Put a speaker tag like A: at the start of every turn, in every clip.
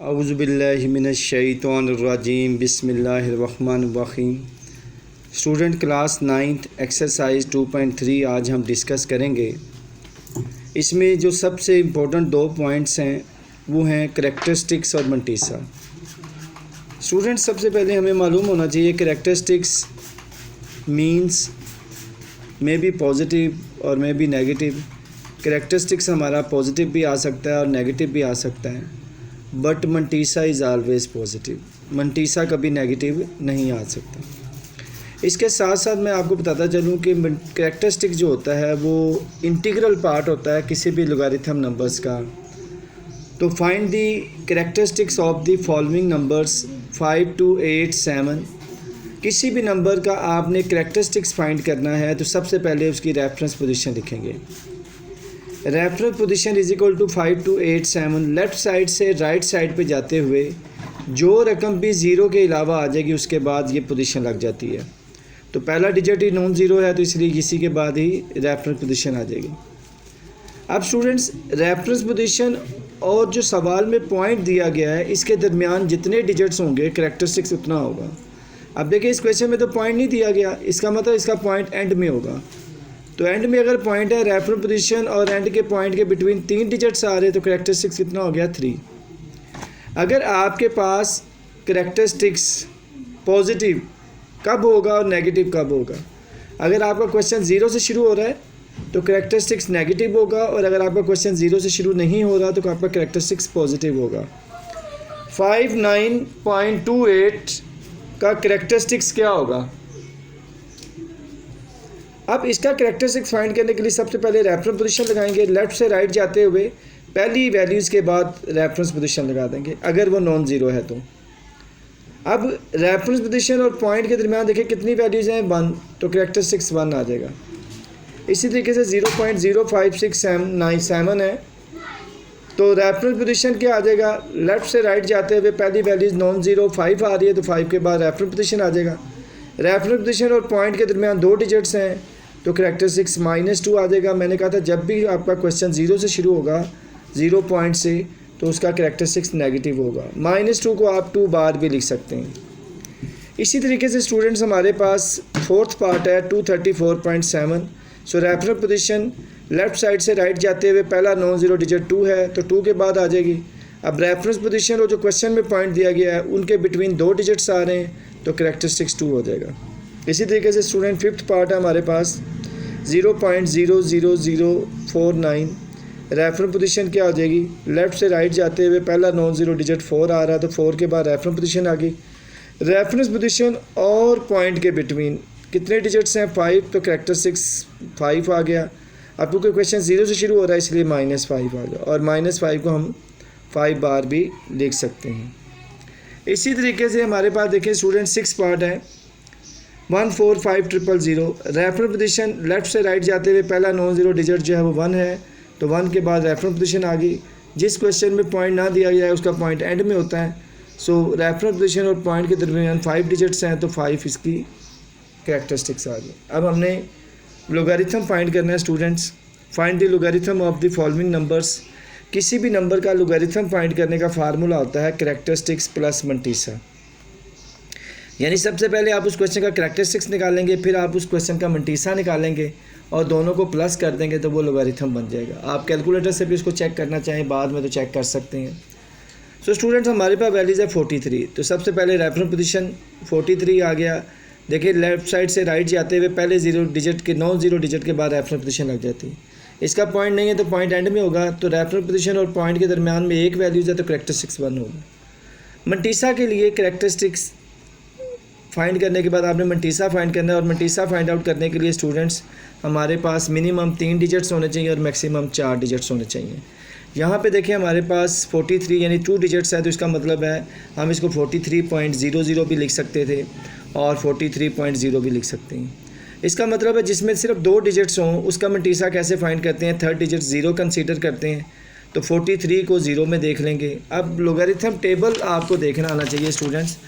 A: औज़ुबिल्लाहि मिनश्शैतानिर्रजीम बिस्मिल्लाहिर्रहमानिर्रहीम। Student class 9th exercise 2.3 आज हम डिस्कस करेंगे। इसमें जो सबसे इम्पोर्टेंट दो पॉइंट्स हैं वो हैं करैक्टरिस्टिक्स और मंटीसा। स्टूडेंट्स सबसे पहले हमें मालूम होना चाहिए करैक्टरिस्टिक्स मीन्स में भी पॉजिटिव और में भी नेगेटिव। करैक्टरिस्टिक्स हमारा पॉजिटिव भी आ सकता है और नेगेटिव भी आ सकता है, बट मंटीसा इज़ ऑलवेज़ पॉजिटिव। मंटीसा कभी नेगेटिव नहीं आ सकता। इसके साथ साथ मैं आपको बताता चलूँ कि करैक्टरिस्टिक जो होता है वो इंटीग्रल पार्ट होता है किसी भी लॉगरिथम नंबर्स का। तो find the characteristics of the following numbers 5 to 8 7। किसी भी नंबर का आपने करैक्टरिस्टिक्स फाइंड करना है तो सबसे पहले उसकी रेफरेंस पोजीशन लिखेंगे। Reference position is equal to 5 to 8 7। Left side से राइट साइड पे जाते हुए जो रकम भी ज़ीरो के अलावा आ जाएगी उसके बाद ये पोजीशन लग जाती है। तो पहला डिजिट ही नॉन ज़ीरो है तो इसलिए इसी के बाद ही रेफरेंस पोजीशन आ जाएगी। अब स्टूडेंट्स रेफरेंस पोजीशन और जो सवाल में पॉइंट दिया गया है इसके दरमियान जितने डिजिट्स होंगे करैक्टरिस्टिक्स उतना होगा। अब देखिए इस क्वेश्चन में तो पॉइंट नहीं दिया गया, इसका मतलब इसका पॉइंट एंड में होगा। तो एंड में अगर पॉइंट है रेफरेंस पोजीशन और एंड के पॉइंट के बिटवीन 3 डिजिट्स आ रहे तो करैक्टरिस्टिक्स कितना हो गया 3। अगर आपके पास करैक्टरिस्टिक्स पॉजिटिव कब होगा और नेगेटिव कब होगा? अगर आपका क्वेश्चन 0 से शुरू हो रहा है तो करैक्टरिस्टिक्स नेगेटिव होगा, और अगर आपका क्वेश्चन 0 से शुरू नहीं हो रहा तो आपका करैक्टरिस्टिक्स पॉजिटिव होगा। 59.28 का करैक्टरिस्टिक्स क्या होगा? अब इसका करैक्टरिस्टिक्स फाइंड करने के लिए सबसे पहले रेफरेंस पोजीशन लगाएंगे। लेफ़्ट से राइट जाते हुए पहली वैल्यूज़ के बाद रेफरेंस पोजीशन लगा देंगे अगर वो नॉन ज़ीरो है तो। अब रेफरेंस पोजीशन और पॉइंट के दरमियान देखिए कितनी वैल्यूज़ हैं 1, तो करैक्टरिस्टिक्स 1 आ जाएगा। इसी तरीके से 0.05697 है तो रेफरेंस पोजीशन क्या आ जाएगा? लेफ़्ट से राइट जाते हुए पहली वैल्यूज़ नॉन ज़ीरो 5 आ रही है तो 5 के बाद रेफरेंस पोजीशन आ जाएगा। रेफरेंस पोजीशन और पॉइंट के दरमियान 2 डिजिट्स हैं तो करैक्टरिस्टिक्स -2 आ जाएगा। मैंने कहा था जब भी आपका क्वेश्चन 0 से शुरू होगा 0 पॉइंट से तो उसका करैक्टरिस्टिक्स नेगेटिव होगा। -2 को आप 2 बार भी लिख सकते हैं। इसी तरीके से स्टूडेंट्स हमारे पास फोर्थ पार्ट है 234.7। सो रेफरेंस पोजीशन लेफ़्ट साइड से राइट जाते हुए पहला नॉन ज़ीरो डिजिट 2 है तो 2 के बाद आ जाएगी। अब रेफरेंस पोजीशन और जो क्वेश्चन में पॉइंट दिया गया है उनके बिटवीन 2 डिजिट्स आ रहे हैं तो करैक्टरिस्टिक्स 2 हो जाएगा। इसी तरीके से स्टूडेंट फिफ्थ पार्ट है हमारे पास 0.00049। रेफरेंस पोजीशन क्या हो जाएगी? लेफ़्ट से राइट जाते हुए पहला नॉन ज़ीरो डिजिट 4 आ रहा है तो 4 के बाद रेफरेंस पोजीशन आ गई। रेफरेंस पोजीशन और पॉइंट के बिटवीन कितने डिजिट्स हैं 5, तो करैक्टरिस्टिक्स 5 आ गया। अब क्योंकि क्वेश्चन 0 से शुरू हो रहा है इसलिए -5 आ गया, और -5 को हम 5 बार भी लिख सकते हैं। इसी तरीके से हमारे पास देखिए स्टूडेंट 6 पार्ट है 145,000। रेफरेंस पोजीशन लेफ़्ट से राइट जाते हुए पहला नॉन ज़ीरो डिजिट जो है वो 1 है तो 1 के बाद रेफरेंस पोजीशन आ गई। जिस क्वेश्चन में पॉइंट ना दिया गया है उसका पॉइंट एंड में होता है। सो रेफरेंस पोजीशन और पॉइंट के दरमियान 5 डिजिट्स हैं तो 5 इसकी करैक्टरिस्टिक्स आ गई। अब हमने लॉगरिथम फाइंड करना है students. Find the logarithm of the following numbers. किसी भी नंबर का लॉगरिथम फाइंड करने का फार्मूला होता है करैक्टरिस्टिक्स प्लस मंटीसा। यानी सबसे पहले आप उस क्वेश्चन का करैक्टरिस्टिक्स निकालेंगे, फिर आप उस क्वेश्चन का मंटीसा निकालेंगे और दोनों को प्लस कर देंगे तो वो लॉगरिथम बन जाएगा। आप कैलकुलेटर से भी इसको चेक करना चाहें बाद में तो चेक कर सकते हैं। सो स्टूडेंट्स हमारे पास वैल्यूज़ है 43। तो सबसे पहले रेफरेंस पोजीशन 43 आ गया। देखिए लेफ़्ट साइड से राइट जाते हुए पहले ज़ीरो डिजिट के नॉन ज़ीरो डिजिट के बाद रेफरेंस पोजीशन लग जाती है। इसका पॉइंट नहीं है तो पॉइंट एंड में होगा। तो रेफरेंस पोजीशन और पॉइंट के दरमियान में एक वैल्यूज़ है तो करैक्टरिस्टिक्स 1 होगा। मंटीसा के लिए करैक्टरिस्टिक्स फाइंड करने के बाद आपने मंटीसा फाइंड करना है, और मंटीसा फाइंड आउट करने के लिए स्टूडेंट्स हमारे पास मिनिमम 3 डिजिट्स होने चाहिए और मैक्सिमम 4 डिजिट्स होने चाहिए। यहाँ पे देखिए हमारे पास 43 यानी 2 डिजिट्स है तो इसका मतलब है हम इसको 43.00 भी लिख सकते थे और 43.0 भी लिख सकते हैं। इसका मतलब है जिसमें सिर्फ 2 डिजिट्स हों उसका मंटीसा कैसे फाइंड करते हैं? थर्ड डिजिट 0 कंसीडर करते हैं तो 43 को 0 में देख लेंगे। अब लॉगरिथम टेबल आपको देखना आना चाहिए स्टूडेंट्स।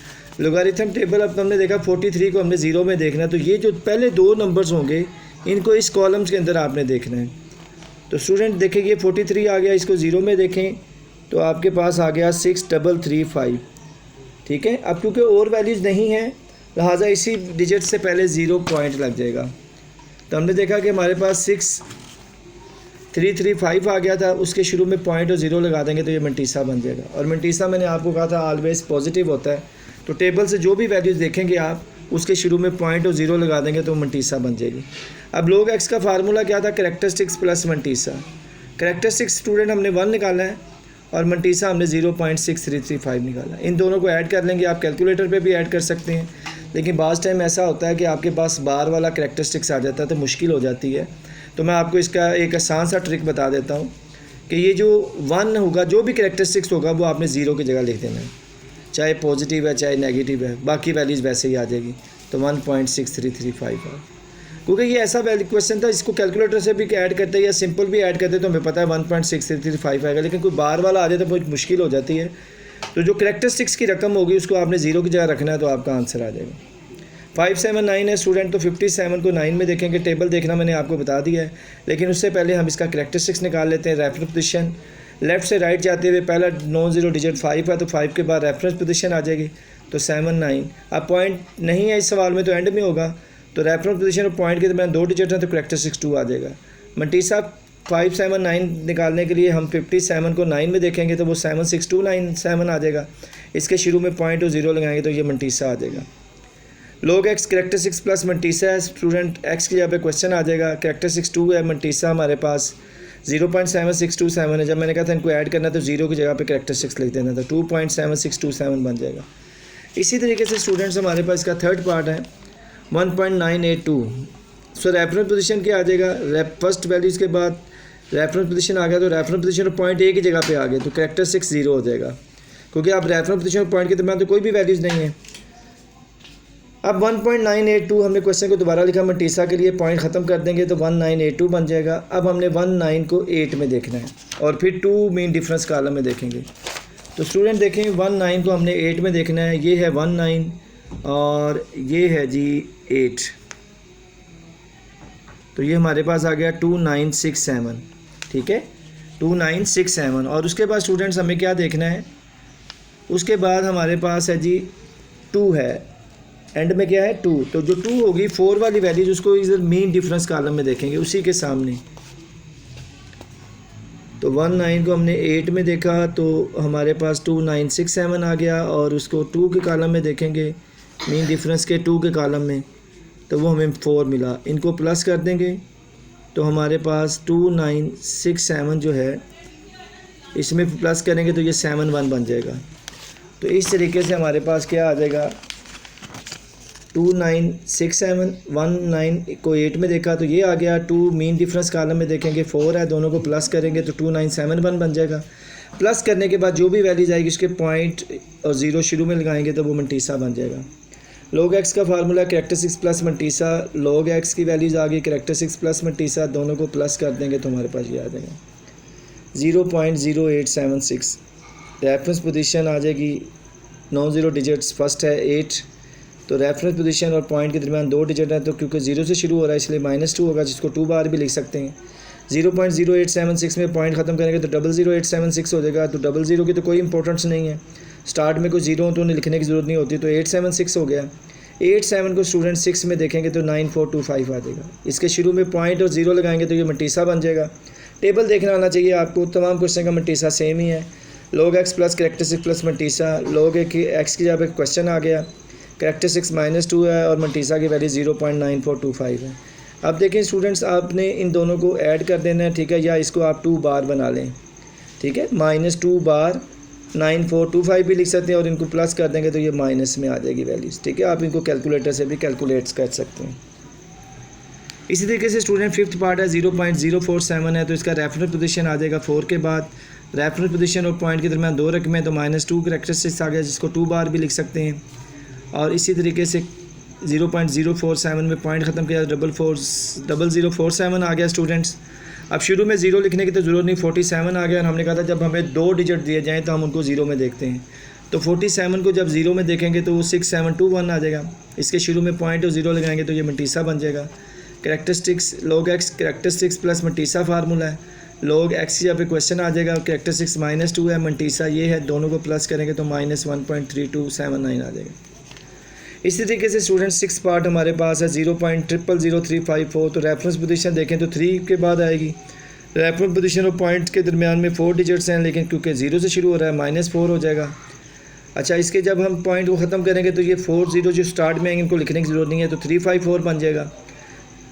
A: लॉगरिथम टेबल अब हमने देखा 43 को हमने 0 में देखना है तो ये जो पहले 2 नंबर्स होंगे इनको इस कॉलम्स के अंदर आपने देखना है। तो स्टूडेंट देखिए ये 43 आ गया, इसको 0 में देखें तो आपके पास आ गया 6335। ठीक है, अब क्योंकि और वैल्यूज़ नहीं है लिहाजा इसी डिजिट से पहले 0 पॉइंट लग जाएगा। तो हमने देखा कि हमारे पास 6335 आ गया था, उसके शुरू में पॉइंट और 0 लगा देंगे तो ये मंटीसा बन जाएगा। और मंटीसा मैंने आपको कहा था ऑलवेज पॉजिटिव होता है, तो टेबल से जो भी वैल्यूज़ देखेंगे आप उसके शुरू में पॉइंट और 0 लगा देंगे तो मंटीसा बन जाएगी। अब log x का फार्मूला क्या था? Characteristics plus mantissa. Characteristics student हमने 1 निकाला है और मंटीसा हमने 0.6335 निकाला। इन दोनों को ऐड कर लेंगे, आप कैलकुलेटर पे भी ऐड कर सकते हैं, लेकिन बाज़ टाइम ऐसा होता है कि आपके पास बार वाला कैरेक्टरिस्टिक्स आ जाता है तो मुश्किल हो जाती है। तो मैं आपको इसका एक आसान सा ट्रिक बता देता हूँ कि ये जो 1 होगा, जो भी कैरेक्टरिस्टिक्स होगा वो आपने 0 की जगह लिख देना है, चाहे पॉजिटिव है चाहे नेगेटिव है, बाकी वैल्यूज़ वैसे ही आ जाएगी। तो 1.6335 है, क्योंकि ये ऐसा क्वेश्चन था इसको कैलकुलेटर से भी ऐड करते हैं या सिंपल भी ऐड करते तो हमें पता है 1.6335 आएगा, लेकिन कोई बार वाला आ जाए तो बहुत मुश्किल हो जाती है। तो जो कैरेक्टरिस्टिक्स की रकम होगी उसको आपने 0 की जगह रखना है तो आपका आंसर आ जाएगा। 579 है स्टूडेंट, तो 57 को 9 में देखेंगे। टेबल देखना मैंने आपको बता दिया है, लेकिन उससे पहले हम इसका कैरेक्टरिस्टिक्स निकाल लेते हैं। रेफरेंस पोजीशन लेफ़्ट से राइट जाते हुए पहला नॉन ज़ीरो डिजिट 5 है, तो 5 के बाद रेफरेंस पोजीशन आ जाएगी, तो 7 9। अब पॉइंट नहीं है इस सवाल में तो एंड में होगा, तो रेफरेंस पोजीशन और पॉइंट के दरमियान 2 डिजिट हैं तो कैरेक्टरिस्टिक्स 2 आ जाएगा। मंटीसा 579 निकालने के लिए हम 57 को 9 में देखेंगे तो वो 76297 आ जाएगा। इसके शुरू में पॉइंट और 0 लगाएंगे तो ये मंटीसा आ जाएगा। log x characteristics plus mantissa है स्टूडेंट, x की जगह पे क्वेश्चन आ जाएगा। कैरेक्टरिस्टिक्स 2 है, मंटीसा हमारे पास 0.7627 है। जब मैंने कहा था इनको ऐड करना तो 0 की जगह पे कैरेक्टरिस्टिक्स लिख देना था, 2.7627 बन जाएगा। इसी तरीके से स्टूडेंट्स हमारे पास इसका थर्ड पार्ट है 1.982। सो रेफरेंस पोजीशन क्या आ जाएगा? फर्स्ट वैल्यूज़ के बाद रेफरेंस पोजीशन आ गया, तो रेफरेंस पोजीशन और पॉइंट एक ही जगह पे आ गए तो कैरेक्टरिस्टिक्स 0 हो जाएगा, क्योंकि आप रेफरेंस पोजीशन और पॉइंट के दरमियान तो कोई भी वैल्यूज़ नहीं है। अब 1.982 हमने क्वेश्चन को दोबारा लिखा मंटीसा के लिए, पॉइंट ख़त्म कर देंगे तो 1982 बन जाएगा। अब हमने 19 को 8 में देखना है और फिर 2 मीन डिफरेंस कॉलम में देखेंगे। तो स्टूडेंट देखें 19 को हमने 8 में देखना है, ये है 19 और ये है जी 8, तो ये हमारे पास आ गया 2967। ठीक है, 2967। और उसके बाद स्टूडेंट्स हमें क्या देखना है? उसके बाद हमारे पास है जी 2 है, एंड में क्या है 2, तो जो 2 होगी 4 वाली वैल्यूज उसको इधर मीन डिफरेंस कॉलम में देखेंगे उसी के सामने। तो 19 को हमने 8 में देखा तो हमारे पास 2967 आ गया, और उसको 2 के कॉलम में देखेंगे मीन डिफरेंस के 2 के कॉलम में, तो वो हमें 4 मिला। इनको प्लस कर देंगे तो हमारे पास 2967 जो है इसमें प्लस करेंगे तो ये 71 बन जाएगा। तो इस तरीके से हमारे पास क्या आ जाएगा 2967। 19 को 8 में देखा तो ये आ गया, 2 मीन डिफरेंस कॉलम में देखेंगे 4 है, दोनों को प्लस करेंगे तो 2971 बन जाएगा। प्लस करने के बाद जो भी वैल्यूज आएगी उसके पॉइंट और 0 शुरू में लगाएंगे तो वो मंटीसा बन जाएगा। log x का formula characteristics plus mantissa, log x की वैल्यूज़ आ गई, कैरेक्टरिस्टिक्स प्लस मंटीसा, दोनों को प्लस कर देंगे तो हमारे पास ये आ जाएगा 0.0876। रेफरेंस पोजीशन आ जाएगी 90 डिजिट्स, फर्स्ट है 8, तो रेफरेंस पोजीशन और पॉइंट के दरमियान 2 डिजिट है, तो क्योंकि 0 से शुरू हो रहा है इसलिए -2 होगा, जिसको 2 बार भी लिख सकते हैं। 0.0876 में पॉइंट ख़त्म करेंगे तो 00876 हो जाएगा। तो 00 की तो कोई इंपॉर्टेंस नहीं है, स्टार्ट में कोई 0 तो लिखने की ज़रूरत नहीं होती, तो 876 हो गया। 87 को स्टूडेंट 6 में देखेंगे तो 9425 आ जाएगा। इसके शुरू में पॉइंट और 0 लगाएंगे तो ये मंटीसा बन जाएगा। टेबल देखना आना चाहिए आपको, तमाम क्वेश्चन का मंटीसा सेम ही है। log x plus characteristics plus mantissa, log x की जगह पे क्वेश्चन आ गया, कैरेक्टरिस्टिक्स -2 है और मंटीसा की वैल्यू 0.9425 है। अब देखें स्टूडेंट्स, आपने इन दोनों को ऐड कर देना है, ठीक है, या इसको आप 2 बार बना लें, ठीक है, -2 बार 9425 भी लिख सकते हैं, और इनको प्लस कर देंगे तो ये माइनस में आ जाएगी वैल्यूज़, ठीक है। आप इनको कैलकुलेटर से भी कैलकुलेट कर सकते हैं। इसी तरीके से स्टूडेंट फिफ्थ पार्ट है 0.047 है, तो इसका रेफरेंस पोजीशन आ जाएगा 4 के बाद। रेफरेंस पोजीशन और पॉइंट के दरमियान 2 रकमें, तो -2 कैरेक्टरिस्टिक्स आ गया, जिसको 2 बार भी लिख सकते हैं। और इसी तरीके से 0.047 में पॉइंट ख़त्म किया, 0047 आ गया स्टूडेंट्स। अब शुरू में 0 लिखने की तो ज़रूरत नहीं, 47 आ गया, और हमने कहा था जब हमें 2 डिजिट दिए जाएँ तो हम उनको 0 में देखते हैं। तो 47 को जब 0 में देखेंगे तो वो 6721 आ जाएगा। इसके शुरू में पॉइंट और 0 लगाएंगे तो ये मंटीसा बन जाएगा। Characteristics log x characteristics plus mantissa formula है। log x यहाँ पे क्वेश्चन आ जाएगा, कैरेक्टरिस्टिक्स -2 है, मंटीसा ये है, दोनों को प्लस करेंगे तो -1.3279 आ जाएगा। इसी तरीके से स्टूडेंट 6 पार्ट हमारे पास है 0.000354, तो रेफरेंस पोजीशन देखें तो 3 के बाद आएगी। रेफरेंस पोजीशन और पॉइंट के दरमियान में 4 डिजिट्स हैं, लेकिन क्योंकि 0 से शुरू हो रहा है -4 हो जाएगा। अच्छा, इसके जब हम पॉइंट को ख़त्म करेंगे तो ये 4 0 जो स्टार्ट में आएंगे इनको लिखने की ज़रूरत नहीं है, तो 354 बन जाएगा।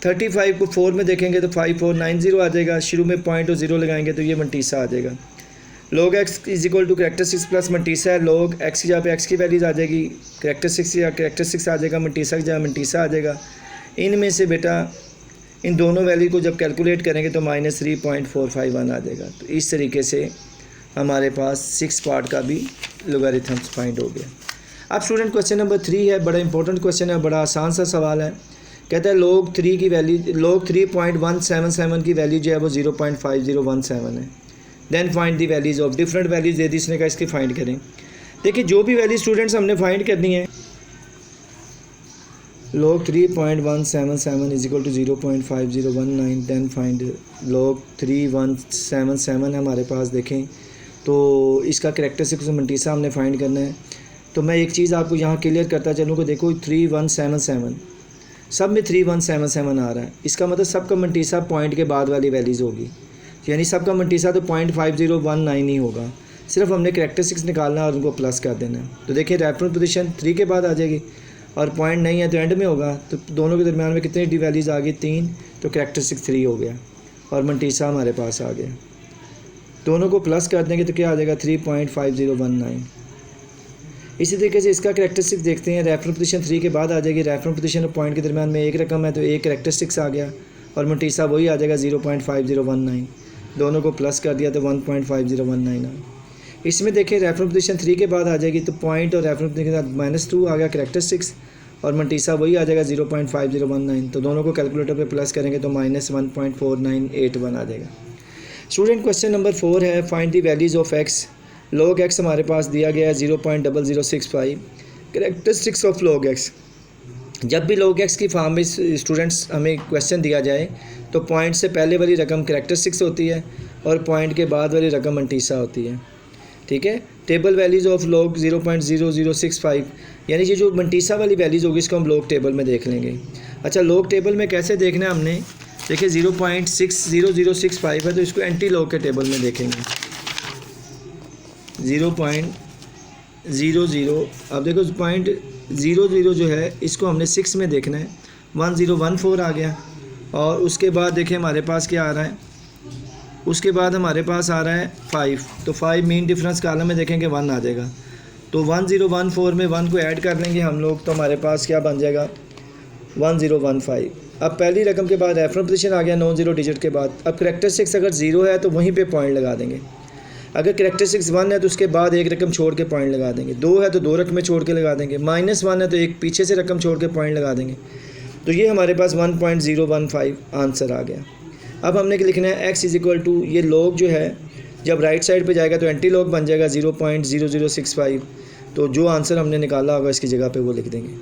A: 35 को 4 में देखेंगे तो 5490 आ जाएगा, शुरू में पॉइंट और 0 लगाएंगे तो ये मंटीसा आ जाएगा। log x is equal to characteristics plus mantissa है, log x की जहाँ पे x की वैल्यूज़ आ जाएगी, कैरेक्टरिस्टिक्स या कैरेक्टरिस्टिक्स आ जाएगा, मंटीसा की जहाँ मंटीसा आ जाएगा। इनमें से बेटा इन दोनों वैल्यू को जब कैलकुलेट करेंगे तो -3.451 आ जाएगा। तो इस तरीके से हमारे पास 6 पार्ट का भी लोगारिथम्स फाइंड हो गया। अब स्टूडेंट क्वेश्चन नंबर 3 है, बड़ा इंपॉर्टेंट क्वेश्चन है, बड़ा आसान सा सवाल है। कहता है log 3 की वैल्यू, log 3.177 की वैल्यू जो है वो 0.5017 है। Then find the values of, different values दे दी इसने कहा, इसकी फाइंड करें। देखिए जो भी वैल्यू स्टूडेंट्स हमने फाइंड करनी है, log 3.177 is equal to 0.5019, then find log 3177 है हमारे पास। देखें तो इसका कैरेक्टरिस्टिक्स मंटीसा हमने फाइंड करना है। तो मैं एक चीज़ आपको यहाँ क्लियर करता चलूँ कि देखो 3177 सब में 3177 आ रहा है, इसका मतलब सबका मंटीसा पॉइंट के बाद वाली वैल्यूज़ होगी, यानी सबका मंटीसा तो 0.5019 ही होगा। सिर्फ हमने कैरेक्टरिस्टिक्स निकालना और उनको प्लस कर देना है। तो देखिए रेफरेंस पोजीशन 3 के बाद आ जाएगी और पॉइंट नहीं है तो एंड में होगा, तो दोनों के दरमियान में कितनी डी वैल्यूज़ आ गई 3, तो कैरेक्टरिस्टिक्स 3 हो गया और मंटीसा हमारे पास आ गया। दोनों को प्लस कर देंगे तो क्या आ जाएगा 3.5019। इसी तरीके से इसका कैरेक्टरिस्टिक्स देखते हैं, रेफरेंस पोजीशन 3 के बाद आ जाएगी। रेफरेंस पोजीशन और पॉइंट के दरमियान में एक रकम है तो एक कैरेक्टरिस्टिक्स आ गया और मंटीसा वही आ जाएगा 0.5019। दोनों को प्लस कर दिया तो 1.5019 आ। इसमें देखिए रेफरेंस पोजीशन 3 के बाद आ जाएगी तो पॉइंट और रेफरेंस पोजीशन के साथ -2 आ गया कैरेक्टरिस्टिक्स और मंटीसा वही आ जाएगा 0.5019। तो दोनों को कैलकुलेटर पे प्लस करेंगे तो -1.4981 आ जाएगा। स्टूडेंट क्वेश्चन नंबर 4 है, find the values of x। log x हमारे पास दिया गया है 0.0065। कैरेक्टरिस्टिक्स ऑफ log x, जब भी log x की फॉर्म में स्टूडेंट्स हमें क्वेश्चन दिया जाए तो पॉइंट से पहले वाली रकम कैरेक्टरिस्टिक्स होती है और पॉइंट के बाद वाली रकम मंटीसा होती है। ठीक है, टेबल वैल्यूज़ ऑफ log 0.0065, यानी ये जो मंटीसा वाली वैल्यूज़ होगी इसको हम log टेबल में देख लेंगे। अच्छा, log टेबल में कैसे देखना है हमने, देखिए 0.60065 है तो इसको एंटी log के टेबल में देखेंगे 0.00। अब देखो 0.00 जो है इसको हमने 6 में देखना है, 1014 आ गया और उसके बाद देखिए हमारे पास क्या आ रहा है, उसके बाद हमारे पास आ रहा है 5, तो 5 मीन डिफरेंस कॉलम में देखेंगे 1 आ जाएगा, तो 1014 में 1 को ऐड कर लेंगे हम लोग तो हमारे पास क्या बन जाएगा 1015। अब पहली रकम के बाद रेफरेंस पोजीशन आ गया 90 डिजिट के बाद। अब कैरेक्टरिस्टिक्स अगर 0 है तो वहीं पे पॉइंट लगा देंगे, अगर कैरेक्टरिस्टिक्स 1 है तो उसके बाद एक रकम छोड़ के पॉइंट लगा देंगे, 2 है तो 2 रकमें छोड़ के लगा देंगे, -1 है तो एक पीछे से रकम छोड़ के पॉइंट लगा देंगे। तो ये हमारे पास 1.015 आंसर आ गया। अब हमने लिखना है x इज इक्वल टू, ये log जो है जब राइट साइड पे जाएगा तो एंटी log बन जाएगा 0.0065, तो जो आंसर हमने निकाला होगा इसकी जगह पे वो लिख देंगे।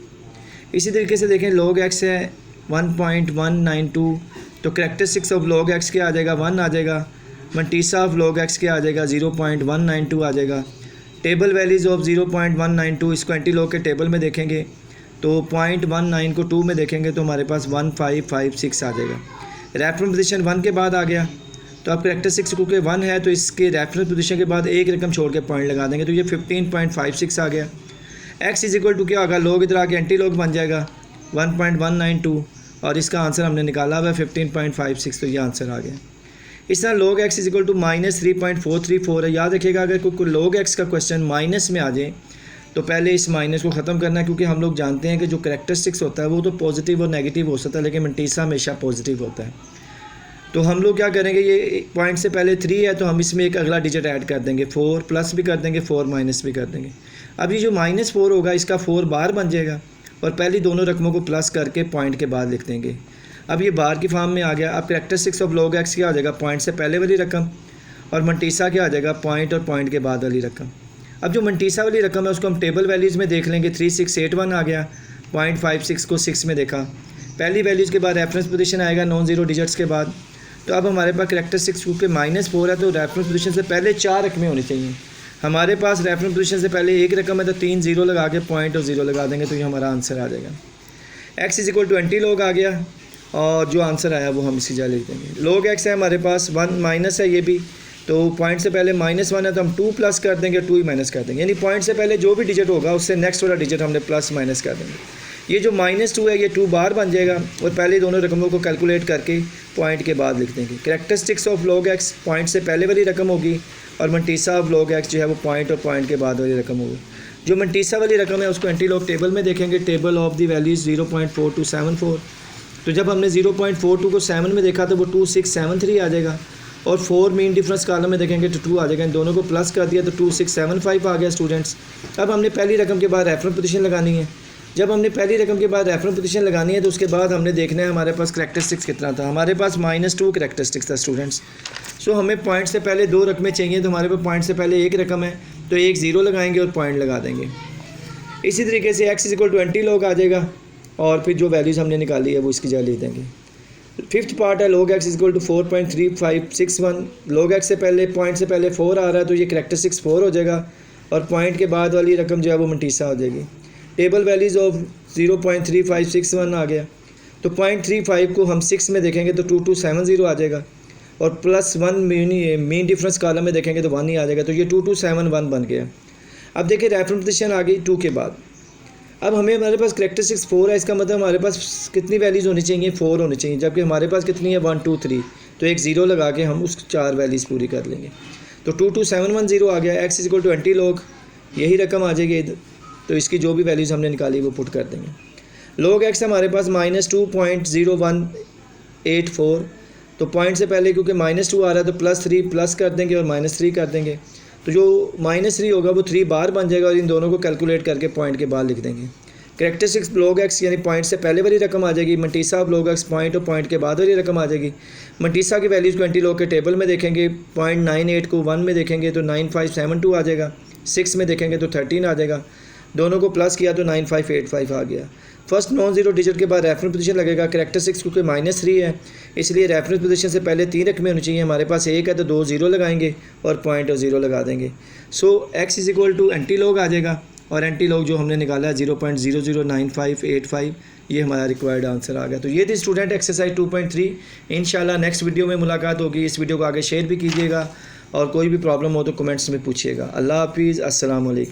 A: इसी तरीके से देखें log x है 1.192, तो कैरेक्टरिस्टिक्स ऑफ log x क्या आ जाएगा 1 आ जाएगा, मंटीसा ऑफ log x क्या आ जाएगा 0.192 आ जाएगा। टेबल वैल्यूज़ ऑफ 0.192 इसको एंटी log के टेबल में देखेंगे तो 0.19 को 2 में देखेंगे तो हमारे पास 1556 आ जाएगा। रेफरेंस पोजीशन 1 के बाद आ गया, तो अब कैरेक्टरिस्टिक्स क्योंकि 1 है तो इसके रेफरेंस पोजीशन के बाद एक रकम छोड़ के पॉइंट लगा देंगे तो ये 15.56 आ गया। x इज इक्वल टू क्या होगा, log इधर आके एंटी log बन जाएगा 1.192 और इसका आंसर हमने निकाला हुआ है 15.56, तो ये आंसर आ गया। इस तरह log x is equal to -3.434 है। याद रखिएगा अगर कोई log x का क्वेश्चन माइनस में आ जाए तो पहले इस माइनस को ख़त्म करना है, क्योंकि हम लोग जानते हैं कि जो कैरेक्टरिस्टिक्स होता है वो तो पॉजिटिव और नेगेटिव हो सकता है लेकिन मंटीसा हमेशा पॉजिटिव होता है। तो हम लोग क्या करेंगे, ये पॉइंट से पहले 3 है तो हम इसमें एक अगला डिजिट ऐड कर देंगे, 4 प्लस भी कर देंगे 4 माइनस भी कर देंगे। अब ये जो -4 होगा इसका 4 बार बन जाएगा और पहली दोनों रकमों को प्लस करके पॉइंट के बाद लिख देंगे। अब ये बार की फॉर्म में आ गया। अब कैरेक्टरिस्टिक्स ऑफ log x क्या आ जाएगा, पॉइंट से पहले वाली रकम, और मंटीसा क्या आ जाएगा, पॉइंट और पॉइंट के बाद वाली रकम। अब जो मंटीसा वाली रकम है उसको हम टेबल वैल्यूज़ में देख लेंगे, 3681 आ गया, 0.56 को 6 में देखा। पहली वैल्यूज़ के बाद रेफरेंस पोजीशन आएगा 90 डिजिट्स के बाद, तो अब हमारे पास करैक्टरिस्टिक्स क्योंकि -4 है तो रेफरेंस पोजीशन से पहले 4 रकमें होनी चाहिए। हमारे पास रेफरेंस पोजीशन से पहले एक रकम है तो 3 0 लगा के पॉइंट और 0 लगा देंगे तो ये हमारा आंसर आ जाएगा। x = 20 log आ गया और जो आंसर आया वो हम इसी जगह लिख देंगे। log x है हमारे पास 1 माइनस है ये भी, तो पॉइंट से पहले -1 है तो हम 2 प्लस कर देंगे, 2 ही माइनस कर देंगे, यानी पॉइंट से पहले जो भी डिजिट होगा उससे नेक्स्ट वाला डिजिट हमने प्लस माइनस कर देंगे। ये जो -2 है ये 2 बार बन जाएगा और पहले दोनों रकमों को कैलकुलेट करके पॉइंट के बाद लिख देंगे। Characteristics of log x point से पहले वाली रकम होगी और मंटीसा ऑफ log x जो है वो पॉइंट और पॉइंट के बाद वाली रकम होगी। जो मंटीसा वाली रकम है उसको एंटी लॉग टेबल में देखेंगे, टेबल ऑफ द वैल्यूज 0.4274। तो जब हमने 0.42 को 7 में देखा तो वो 2673 आ जाएगा और 4 मीन डिफरेंस कॉलम में देखेंगे तो 2 आ जाएगा। इन दोनों को प्लस कर दिया तो 2675 आ गया स्टूडेंट्स। अब हमने पहली रकम के बाद रेफरेंस पोजीशन लगानी है। जब हमने पहली रकम के बाद रेफरेंस पोजीशन लगानी है तो उसके बाद हमने देखना है हमारे पास करैक्टरिस्टिक्स कितना था। हमारे पास -2 करैक्टरिस्टिक्स था स्टूडेंट्स। सो हमें पॉइंट से पहले 2 रकमें चाहिए तो हमारे पास पॉइंट से पहले एक रकम है तो एक 0 लगाएंगे और पॉइंट लगा देंगे। इसी तरीके से x = 20 log आ जाएगा और फिर जो वैल्यूज़ हमने निकाली है वो इसकी जगह लिख देंगे। 5th पार्ट है log x = 4.3561। log x से पहले पॉइंट से पहले 4 आ रहा है तो ये करैक्टरिस्टिक्स 4 हो जाएगा और पॉइंट के बाद वाली रकम जो है वो मंटीसा हो जाएगी। टेबल वैल्यूज़ ऑफ 0.3561 आ गया तो 0.35 को हम 6 में देखेंगे तो 2270 आ जाएगा और +1 मीन डिफरेंस कॉलम में देखेंगे तो 1 ही आ जाएगा, तो ये 2271 बन गया। अब देखिए रेफरेंस पोजीशन आ गई 2 के बाद। अब हमारे पास करैक्टरिस्टिक्स 4 है, इसका मतलब हमारे पास कितनी वैल्यूज़ होनी चाहिए, 4 होनी चाहिए, जबकि हमारे पास कितनी है 1 2 3, तो एक 0 लगा के हम उस 4 वैल्यूज़ पूरी कर लेंगे। तो 22710 आ गया। x = 20 log यही रकम आ जाएगी, तो इसकी जो भी वैल्यूज़ हमने निकाली वो पुट कर देंगे। log x हमारे पास -2.0184, तो पॉइंट से पहले क्योंकि -2 आ रहा है तो +3 प्लस कर देंगे और -3 कर देंगे, तो जो -3 होगा वो 3 बार बन जाएगा और इन दोनों को कैलकुलेट करके पॉइंट के बाद लिख देंगे। करैक्टरिस्टिक्स log x यानी पॉइंट से पहले वाली रकम आ जाएगी। मंटीसा ऑफ log x पॉइंट और पॉइंट के बाद वाली रकम आ जाएगी। मंटीसा की वैल्यूज़ 20 log के टेबल में देखेंगे, 0.98 को 1 में देखेंगे तो 9572 आ जाएगा, 6 में देखेंगे तो 13 आ जाएगा, दोनों को प्लस किया तो 9585 आ गया। फर्स्ट नॉन ज़ीरो डिजिट के बाद रेफरेंस पोजीशन लगेगा। करैक्टरिस्टिक्स क्योंकि -3 है इसलिए रेफरेंस पोजीशन से पहले 3 रकमें होनी चाहिए। हमारे पास 1 है तो 2 0 लगाएंगे और पॉइंट और 0 लगा देंगे। सो x = एंटी लॉग आ जाएगा और एंटी लॉग जो हमने निकाला है 0.009585, ये हमारा रिक्वायर्ड आंसर आ गया। तो ये थी स्टूडेंट एक्सरसाइज 2.3। इंशाल्लाह नेक्स्ट वीडियो में मुलाकात होगी। इस वीडियो को आगे शेयर भी कीजिएगा और कोई भी प्रॉब्लम हो तो कमेंट्स में पूछिएगा। अल्लाह हाफिज़, अस्सलाम वालेकुम।